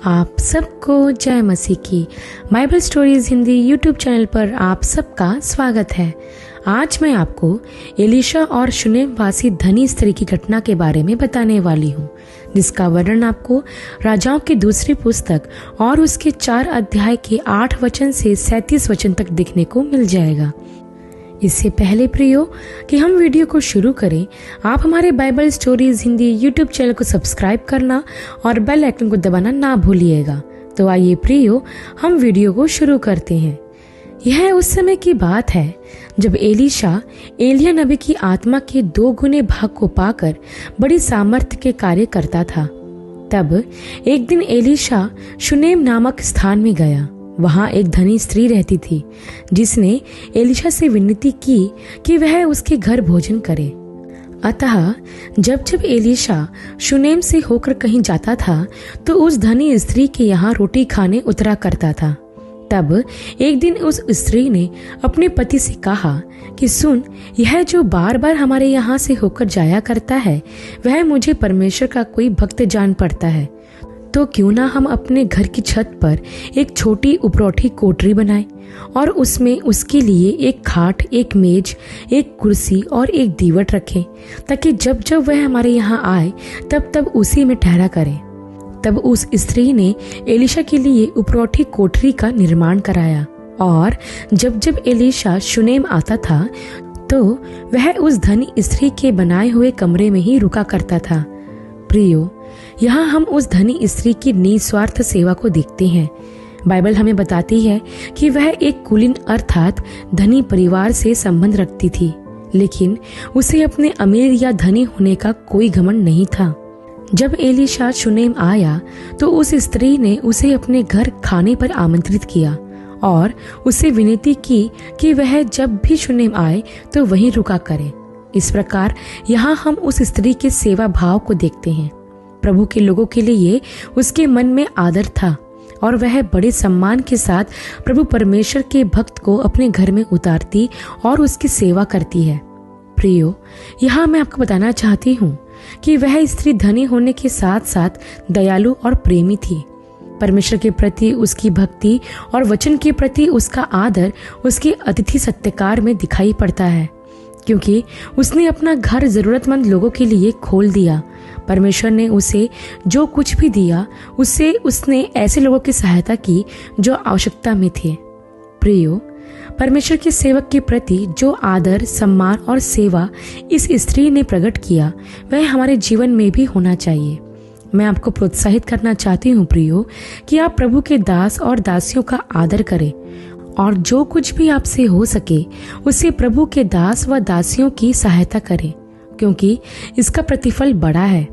आप सबको जय मसीह की Bible stories Hindi YouTube channel पर आप सबका स्वागत है। आज मैं आपको एलीशा और शुनेम वासी धनी स्त्री की घटना के बारे में बताने वाली हूँ, जिसका वर्णन आपको राजाओं की दूसरी पुस्तक और उसके 4 अध्याय के 8 वचन से 37 वचन तक देखने को मिल जाएगा। इससे पहले प्रियो कि हम वीडियो को शुरू करें, आप हमारे Bible stories Hindi YouTube channel को सब्सक्राइब करना और बेल आइकन को दबाना ना भूलिएगा। तो आइए प्रियो, हम वीडियो को शुरू करते हैं। यह उस समय की बात है जब एलीशा एलिय्याह नबी की आत्मा के 2 गुने भाग को पाकर बड़ी सामर्थ्य के कार्य करता था। तब एक दिन एलीशा शुनेम नामक स्थान में गया। वहां एक धनी स्त्री रहती थी, जिसने एलीशा से विनती की कि वह उसके घर भोजन करे। अतः जब जब एलीशा शुनेम से होकर कहीं जाता था तो उस धनी स्त्री के यहाँ रोटी खाने उतरा करता था। तब एक दिन उस स्त्री ने अपने पति से कहा कि सुन, यह जो बार बार हमारे यहाँ से होकर जाया करता है, वह मुझे परमेश्वर का कोई भक्त जान पड़ता है। तो क्यों ना हम अपने घर की छत पर एक छोटी उपरौठी कोठरी बनाएं और उसमें उसके लिए एक खाट, एक मेज, एक कुर्सी और एक दीवट रखें, ताकि जब जब वह हमारे यहाँ आए तब तब उसी में ठहरा करे। तब उस स्त्री ने एलीशा के लिए उपरौठी कोठरी का निर्माण कराया, और जब जब एलीशा शुनेम आता था तो वह उस धनी स्त्री के बनाए हुए कमरे में ही रुका करता था। प्रियो, यहाँ हम उस धनी स्त्री की निस्वार्थ सेवा को देखते हैं। बाइबल हमें बताती है कि वह एक कुलीन अर्थात धनी परिवार से संबंध रखती थी, लेकिन उसे अपने अमीर या धनी होने का कोई घमंड नहीं था। जब एलीशा शुनेम आया तो उस स्त्री ने उसे अपने घर खाने पर आमंत्रित किया और उससे विनती की कि वह जब भी शुनेम आए तो वहीं रुका करे। इस प्रकार यहाँ हम उस स्त्री के सेवा भाव को देखते हैं। प्रभु के लोगों के लिए उसके मन में आदर था और वह बड़े सम्मान के साथ प्रभु परमेश्वर के भक्त को अपने घर में उतारती और उसकी सेवा करती है। प्रियो, यहाँ मैं आपको बताना चाहती हूँ कि वह स्त्री धनी होने के साथ साथ दयालु और प्रेमी थी। परमेश्वर के प्रति उसकी भक्ति और वचन के प्रति उसका आदर उसके अतिथि सत्कार में दिखाई पड़ता है, क्योंकि उसने अपना घर जरूरतमंद लोगों के लिए खोल दिया। परमेश्वर ने उसे जो कुछ भी दिया, उससे उसने ऐसे लोगों की सहायता की जो आवश्यकता में थे। प्रियो, परमेश्वर के सेवक के प्रति जो आदर, सम्मान और सेवा इस स्त्री ने प्रकट किया, वह हमारे जीवन में भी होना चाहिए। मैं आपको प्रोत्साहित करना चाहती हूँ प्रियो, कि आप प्रभु के दास और दासियों का आदर करें और जो कुछ भी आपसे हो सके उसे प्रभु के दास व दासियों की सहायता करें, क्योंकि इसका प्रतिफल बड़ा है।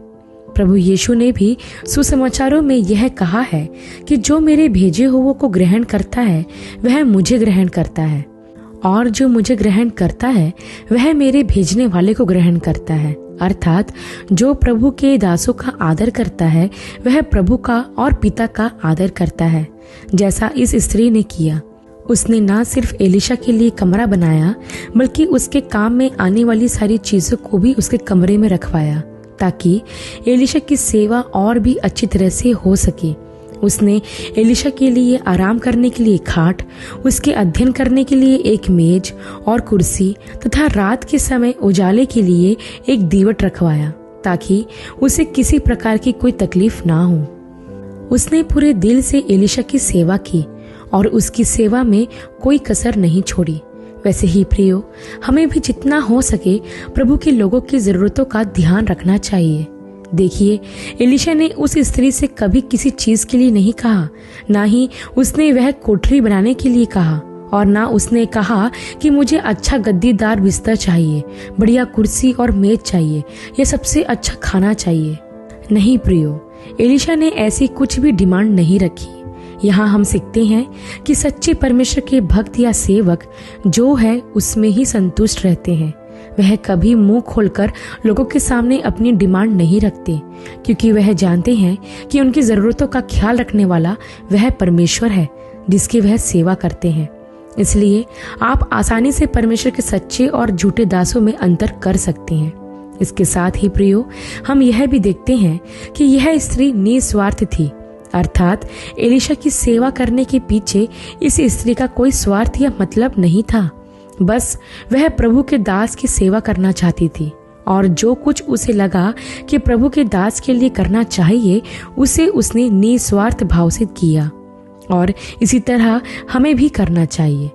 प्रभु यीशु ने भी सुसमाचारों में यह कहा है कि जो मेरे भेजे हुओं को ग्रहण करता है वह मुझे ग्रहण करता है, और जो मुझे ग्रहण करता है वह मेरे भेजने वाले को ग्रहण करता है। अर्थात जो प्रभु के दासों का आदर करता है वह प्रभु का और पिता का आदर करता है, जैसा इस स्त्री ने किया। उसने ना सिर्फ एलीशा के लिए कमरा बनाया, बल्कि उसके काम में आने वाली सारी चीजों को भी उसके कमरे में रखवाया, ताकि एलीशा की सेवा और भी अच्छी तरह से हो सके। उसने एलीशा के लिए आराम करने के लिए खाट, उसके अध्ययन करने के लिए एक मेज और कुर्सी तथा रात के समय उजाले के लिए एक दीवट रखवाया, ताकि उसे किसी प्रकार की कोई तकलीफ ना हो। उसने पूरे दिल से एलीशा की सेवा की और उसकी सेवा में कोई कसर नहीं छोड़ी। वैसे ही प्रियो, हमें भी जितना हो सके प्रभु के लोगों की जरूरतों का ध्यान रखना चाहिए। देखिए, एलीशा ने उस स्त्री से कभी किसी चीज के लिए नहीं कहा, ना ही उसने वह कोठरी बनाने के लिए कहा, और ना उसने कहा कि मुझे अच्छा गद्दीदार बिस्तर चाहिए, बढ़िया कुर्सी और मेज चाहिए, या सबसे अच्छा खाना चाहिए। नहीं प्रियो, एलीशा ने ऐसी कुछ भी डिमांड नहीं रखी। यहाँ हम सीखते हैं कि सच्चे परमेश्वर के भक्त या सेवक जो है उसमें ही संतुष्ट रहते हैं। वह कभी मुंह खोलकर लोगों के सामने अपनी डिमांड नहीं रखते, क्योंकि वह जानते हैं कि उनकी जरूरतों का ख्याल रखने वाला वह परमेश्वर है जिसकी वह सेवा करते हैं। इसलिए आप आसानी से परमेश्वर के सच्चे और झूठे दासों में अंतर कर सकते हैं। इसके साथ ही प्रियो, हम यह भी देखते हैं कि यह स्त्री निस्वार्थ थी। अर्थात एलिशा की सेवा करने के पीछे इस स्त्री का कोई स्वार्थ या मतलब नहीं था। बस वह प्रभु के दास की सेवा करना चाहती थी और जो कुछ उसे लगा कि प्रभु के दास के लिए करना चाहिए उसे उसने निस्वार्थ भाव से किया। और इसी तरह हमें भी करना चाहिए।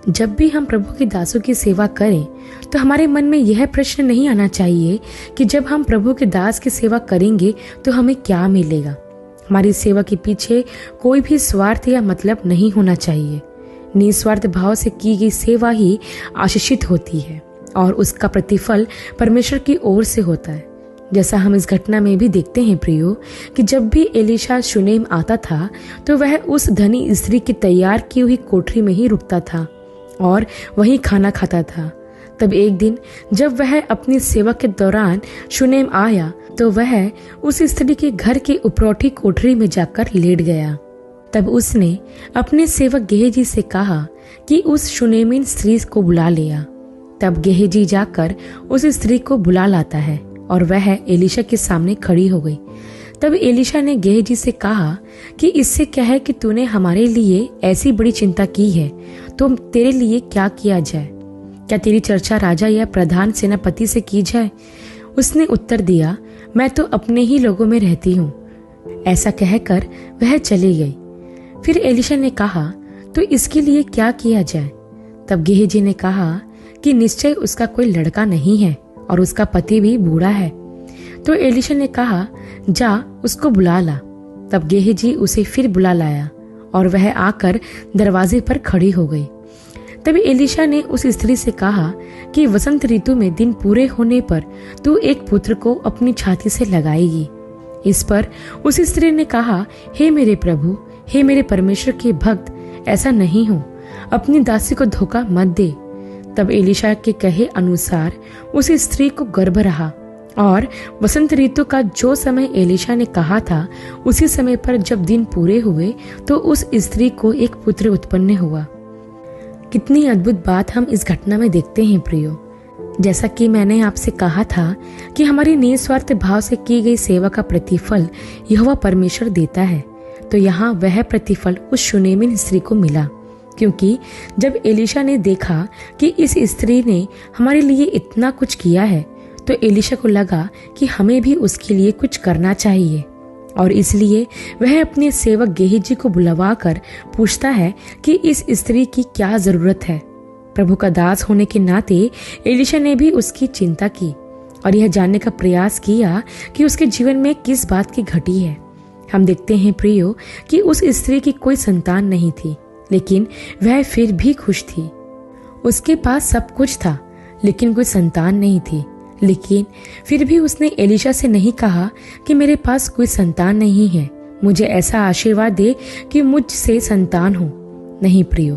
जब भी हम प्रभु के दासों की सेवा करें तो हमारे मन में यह प्रश्न नहीं आना चाहिए कि जब हम प्रभु के दास की सेवा करेंगे तो हमें क्या मिलेगा। हमारी सेवा के पीछे कोई भी स्वार्थ या मतलब नहीं होना चाहिए। निस्वार्थ भाव से की गई सेवा ही आशीषित होती है और उसका प्रतिफल परमेश्वर की ओर से होता है। जैसा हम इस घटना में भी देखते हैं प्रियो, कि जब भी एलिशा शुनेम आता था तो वह उस धनी स्त्री की तैयार की हुई कोठरी में ही रुकता था और वहीं खाना खाता था। तब एक दिन जब वह अपनी सेवा के दौरान शुनेम आया तो वह उस स्त्री के घर के उपरौठी कोठरी में जाकर लेट गया। तब उसने अपने सेवक गेहजी से कहा कि उस शुनेमिन स्त्री को बुला लिया। तब गेहजी जाकर उस स्त्री को बुला लाता है और वह एलिशा के सामने खड़ी हो गई। तब एलिशा ने गेहजी से कहा कि इससे क्या है कि तूने हमारे लिए ऐसी बड़ी चिंता की है, तो तेरे लिए क्या किया जाए? क्या तेरी चर्चा राजा या प्रधान सेनापति से की जाए? उसने उत्तर दिया, मैं तो अपने ही लोगों में रहती हूँ। ऐसा कहकर वह चली गई। फिर एलिशा ने कहा, तो इसके लिए क्या किया जाए? तब गेहजी ने कहा कि निश्चय उसका कोई लड़का नहीं है और उसका पति भी बूढ़ा है। तो एलिशा ने कहा, जा उसको बुला ला। तब गेहजी उसे फिर बुला लाया और वह आकर दरवाजे पर खड़ी हो गई। तब एलिशा ने उस स्त्री से कहा कि वसंत ऋतु में दिन पूरे होने पर तू एक पुत्र को अपनी छाती से लगाएगी। इस पर उस स्त्री ने कहा, हे मेरे प्रभु, हे मेरे परमेश्वर के भक्त, ऐसा नहीं हो, अपनी दासी को धोखा मत दे। तब एलिशा के कहे अनुसार उस स्त्री को गर्भ रहा और वसंत ऋतु का जो समय एलिशा ने कहा था उसी समय पर जब दिन पूरे हुए तो उस स्त्री को एक पुत्र उत्पन्न हुआ। कितनी अद्भुत बात हम इस घटना में देखते हैं प्रियो। जैसा कि मैंने आपसे कहा था कि हमारी निस्वार्थ भाव से की गई सेवा का प्रतिफल यहोवा परमेश्वर देता है, तो यहाँ वह प्रतिफल उस शुनेमिन स्त्री को मिला। क्योंकि जब एलिशा ने देखा कि इस स्त्री ने हमारे लिए इतना कुछ किया है तो एलिशा को लगा कि हमें भी उसके लिए कुछ करना चाहिए और इसलिए वह अपने सेवक गेहजी को बुलवाकर पूछता है कि इस स्त्री की क्या जरूरत है। प्रभु का दास होने के नाते एलिशा ने भी उसकी चिंता की और यह जानने का प्रयास किया कि उसके जीवन में किस बात की घटी है। हम देखते हैं प्रियो कि उस स्त्री की कोई संतान नहीं थी, लेकिन वह फिर भी खुश थी। उसके पास सब कुछ था लेकिन कोई संतान नहीं थी, लेकिन फिर भी उसने एलिशा से नहीं कहा कि मेरे पास कोई संतान नहीं है, मुझे ऐसा आशीर्वाद दे कि मुझसे संतान हो। नहीं प्रियो,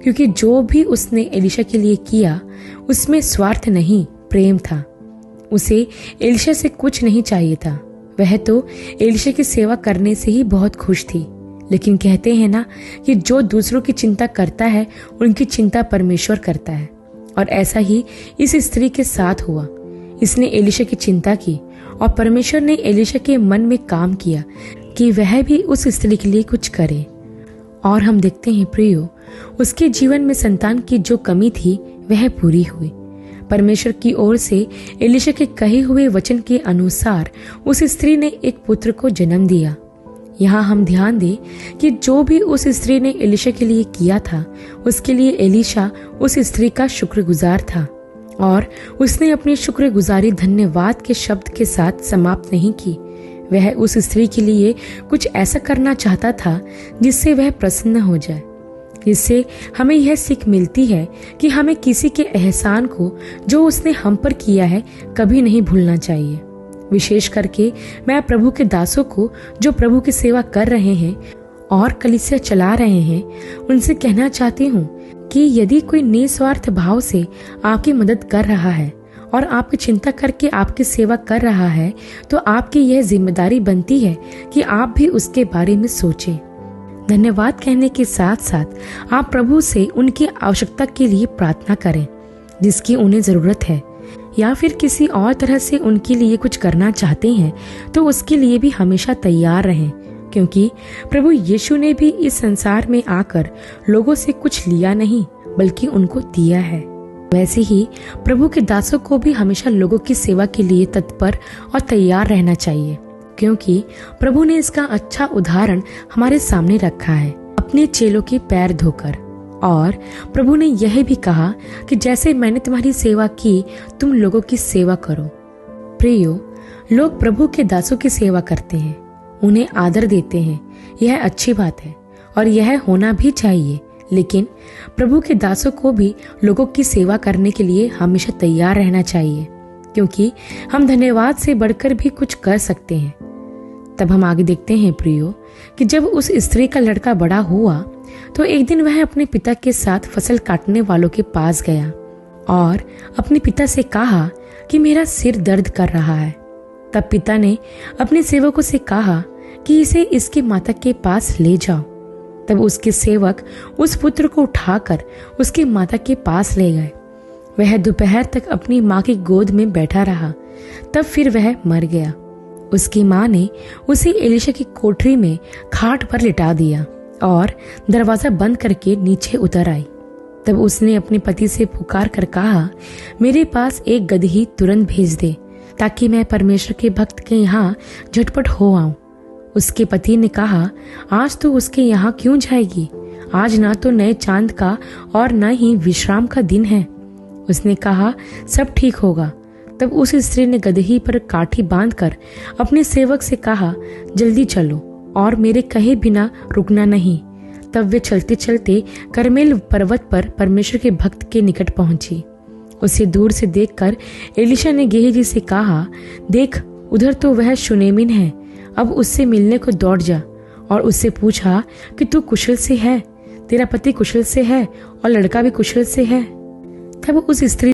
क्योंकि जो भी उसने एलिशा के लिए किया उसमें स्वार्थ नहीं, प्रेम था। उसे एलिशा से कुछ नहीं चाहिए था, वह तो एलिशा की सेवा करने से ही बहुत खुश थी। लेकिन कहते हैं ना कि जो दूसरों की चिंता करता है उनकी चिंता परमेश्वर करता है, और ऐसा ही इस स्त्री के साथ हुआ। इसने एलिशा की चिंता की और परमेश्वर ने एलिशा के मन में काम किया कि वह भी उस स्त्री के लिए कुछ करे। और हम देखते हैं प्रियो, उसके जीवन में संतान की जो कमी थी वह पूरी हुई। परमेश्वर की ओर से एलिशा के कहे हुए वचन के अनुसार उस स्त्री ने एक पुत्र को जन्म दिया। यहाँ हम ध्यान दें कि जो भी उस स्त्री ने एलिशा के लिए किया था उसके लिए एलिशा उस स्त्री का शुक्रगुजार था और उसने अपनी शुक्रगुजारी धन्यवाद के शब्द के साथ समाप्त नहीं की। वह उस स्त्री के लिए कुछ ऐसा करना चाहता था जिससे वह प्रसन्न हो जाए। इससे हमें यह सीख मिलती है कि हमें किसी के एहसान को जो उसने हम पर किया है कभी नहीं भूलना चाहिए। विशेष करके मैं प्रभु के दासों को जो प्रभु की सेवा कर रहे हैं और कलीसिया चला रहे हैं उनसे कहना चाहती हूँ कि यदि कोई निस्वार्थ भाव से आपकी मदद कर रहा है और आपकी चिंता करके आपकी सेवा कर रहा है तो आपकी यह जिम्मेदारी बनती है कि आप भी उसके बारे में सोचें। धन्यवाद कहने के साथ साथ आप प्रभु से उनकी आवश्यकता के लिए प्रार्थना करें जिसकी उन्हें जरूरत है, या फिर किसी और तरह से उनके लिए कुछ करना चाहते हैं तो उसके लिए भी हमेशा तैयार रहें। क्योंकि प्रभु यीशु ने भी इस संसार में आकर लोगों से कुछ लिया नहीं बल्कि उनको दिया है। वैसे ही प्रभु के दासों को भी हमेशा लोगों की सेवा के लिए तत्पर और तैयार रहना चाहिए, क्योंकि प्रभु ने इसका अच्छा उदाहरण हमारे सामने रखा है अपने चेलों के पैर धोकर। और प्रभु ने यह भी कहा कि जैसे मैंने तुम्हारी सेवा की तुम लोगों की सेवा करो। प्रियो, लोग प्रभु के दासों की सेवा करते हैं, उन्हें आदर देते हैं, यह अच्छी बात है और यह होना भी चाहिए। लेकिन प्रभु के दासों को भी लोगों की सेवा करने के लिए हमेशा तैयार रहना चाहिए, क्योंकि हम धन्यवाद से बढ़कर भी कुछ कर सकते हैं। तब हम आगे देखते हैं प्रियो कि जब उस स्त्री का लड़का बड़ा हुआ तो एक दिन वह अपने पिता के साथ फसल काटने वालों के पास गया और अपने पिता से कहा कि मेरा सिर दर्द कर रहा है। तब पिता ने अपने सेवकों से कहा कि इसे इसकी माता के पास ले जाओ। तब उसके सेवक उस पुत्र को उठाकर उसकी माता के पास ले गए। वह दोपहर तक अपनी माँ की गोद में बैठा रहा, तब फिर वह मर गया। उसकी माँ ने उसे एलीशा की कोठरी में खाट पर लिटा दिया और दरवाजा बंद करके नीचे उतर आई। तब उसने अपने पति से पुकार कर कहा, मेरे पास एक गदही तुरंत भेज दे ताकि मैं परमेश्वर के भक्त के यहाँ झटपट हो आऊं। उसके पति ने कहा, आज तो उसके यहाँ क्यों जाएगी? आज ना तो नए चांद का और न ही विश्राम का दिन है। उसने कहा, सब ठीक होगा। तब उस स्त्री ने गदही पर काठी बांधकर अपने सेवक से कहा, जल्दी चलो और मेरे कहे बिना रुकना नहीं। तब वे चलते चलते करमेल पर्वत पर परमेश्वर के भक्त के निकट पहुंची। उसे दूर से देखकर एलीशा ने गेहजी से कहा, देख उधर तो वह शुनेमिन है, अब उससे मिलने को दौड़ जा और उससे पूछा कि तू कुशल से है, तेरा पति कुशल से है और लड़का भी कुशल से है। तब उस स्त्री